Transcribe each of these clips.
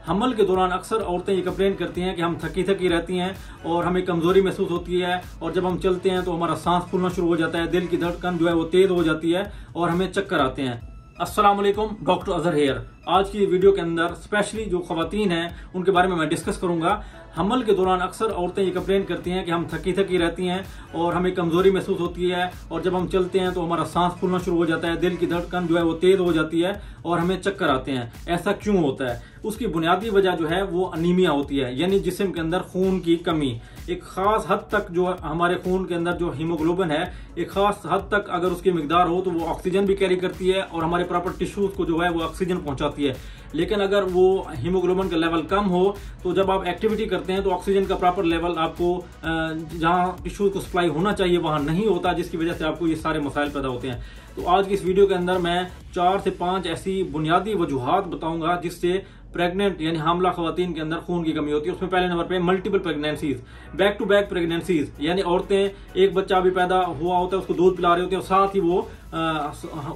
हमल के दौरान अक्सर औरतें ये कंप्लेंट करती हैं कि हम थकी थकी रहती हैं और हमें कमजोरी महसूस होती है, और जब हम चलते हैं तो हमारा सांस फूलना शुरू हो जाता है, दिल की धड़कन जो है वो तेज हो जाती है और हमें चक्कर आते हैं। अस्सलाम वालेकुम, डॉक्टर अजहर हेयर। आज की वीडियो के अंदर स्पेशली जो खवातीन हैं उनके बारे में मैं डिस्कस करूंगा। हमल के दौरान अक्सर औरतें ये कंप्लेंट करती हैं कि हम थकी थकी रहती हैं और हमें कमजोरी महसूस होती है, और जब हम चलते हैं तो हमारा सांस फूलना शुरू हो जाता है, दिल की धड़कन जो है वो तेज हो जाती है और हमें चक्कर आते हैं। ऐसा क्यों होता है? उसकी बुनियादी वजह जो है वो अनीमिया होती है, यानी जिस्म के अंदर खून की कमी। एक खास हद तक जो हमारे खून के अंदर जो हीमोग्लोबिन है, एक खास हद तक अगर उसकी मिकदार हो तो वो ऑक्सीजन भी कैरी करती है और हमारे प्रॉपर टिश्यूज को जो है वो ऑक्सीजन पहुंचाती है। लेकिन अगर वो हीमोग्लोबिन का लेवल कम हो तो जब आप एक्टिविटी करते हैं तो ऑक्सीजन का प्रॉपर लेवल आपको जहां टिश्यू को सप्लाई होना चाहिए वहां नहीं होता, जिसकी वजह से आपको ये सारे मसाइल पैदा होते हैं। तो आज की इस वीडियो के अंदर मैं 4 से 5 ऐसी बुनियादी वजूहात बताऊंगा जिससे प्रेग्नेंट यानी हामला खवातीन के अंदर खून की कमी होती है। उसमें पहले नंबर पे multiple pregnancies, back to back pregnancies, यानी औरतें एक बच्चा भी पैदा हुआ होता है उसको दूध पिला रहे होते हैं और साथ ही वो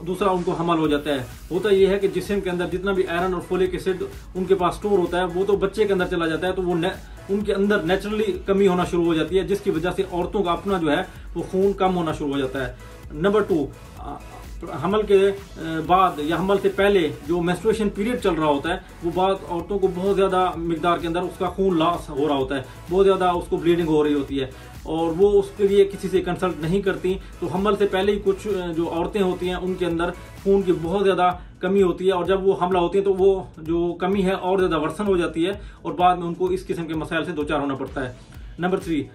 दूसरा उनको हमल हो जाता है। होता यह है कि जिस्म के अंदर जितना भी आयरन और फोलिक एसिड उनके पास स्टोर होता है वो तो बच्चे के अंदर चला जाता है, तो वो उनके अंदर नेचुरली कमी होना शुरू हो जाती है, जिसकी वजह से औरतों का अपना जो है वो खून कम होना शुरू हो जाता है। नंबर 2, हमल के बाद या हमल से पहले जो मेंस्ट्रुएशन पीरियड चल रहा होता है वो बाद औरतों को बहुत ज्यादा मिकदार के अंदर उसका खून लॉस हो रहा होता है, बहुत ज्यादा उसको ब्लीडिंग हो रही होती है और वो उसके लिए किसी से कंसल्ट नहीं करती। तो हमल से पहले ही कुछ जो औरतें होती हैं उनके अंदर खून की बहुत ज्यादा कमी होती है, और जब वो हमला होती है तो वो जो कमी है और ज्यादा वर्सन हो जाती है और बाद में उनको इस किस्म के मसाइल से दो चार होना पड़ता है। नंबर 3,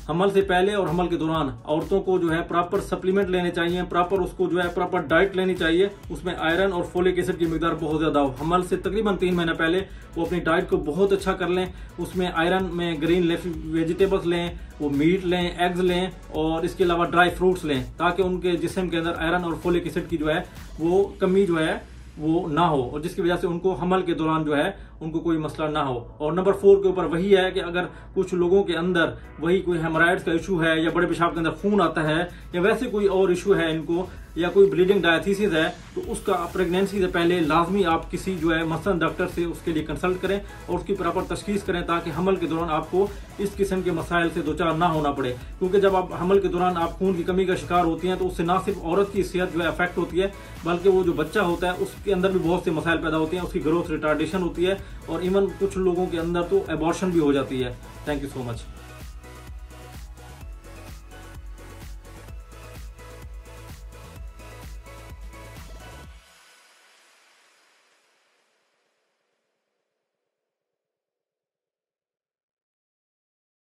हमल से पहले और हमल के दौरान औरतों को जो है प्रॉपर सप्लीमेंट लेने चाहिए, प्रॉपर उसको जो है प्रॉपर डाइट लेनी चाहिए, उसमें आयरन और फोलिक एसिड की मिकदार बहुत ज्यादा हो। हमल से तकरीबन 3 महीने पहले वो अपनी डाइट को बहुत अच्छा कर लें, उसमें आयरन में ग्रीन लीफी वेजिटेबल्स लें, वो मीट लें, एग्स लें और इसके अलावा ड्राई फ्रूट्स लें, ताकि उनके जिस्म के अंदर आयरन और फोलिक एसिड की जो है वो कमी जो है वो ना हो, और जिसकी वजह से उनको हमल के दौरान जो है उनको कोई मसला ना हो। और नंबर 4 के ऊपर वही है कि अगर कुछ लोगों के अंदर वही कोई हेमराइड्स का इशू है या बड़े पेशाब के अंदर खून आता है या वैसे कोई और इशू है इनको, या कोई ब्लीडिंग डायथिसिस है, तो उसका प्रेगनेंसी से पहले लाजमी आप किसी जो है मसलन डॉक्टर से उसके लिए कंसल्ट करें और उसकी प्रॉपर तशखीस करें, ताकि हमल के दौरान आपको इस किस्म के मसाइल से दो चार ना होना पड़े। क्योंकि जब आप हमल के दौरान आप खून की कमी का शिकार होती हैं तो उससे ना सिर्फ औरत की सेहत जो है अफेक्ट होती है, बल्कि वो जो बच्चा होता है उसके अंदर भी बहुत से मसाइल पैदा होते हैं, उसकी ग्रोथ रिटार्डेशन होती है और इवन कुछ लोगों के अंदर तो एबॉर्शन भी हो जाती है। Thank you so much.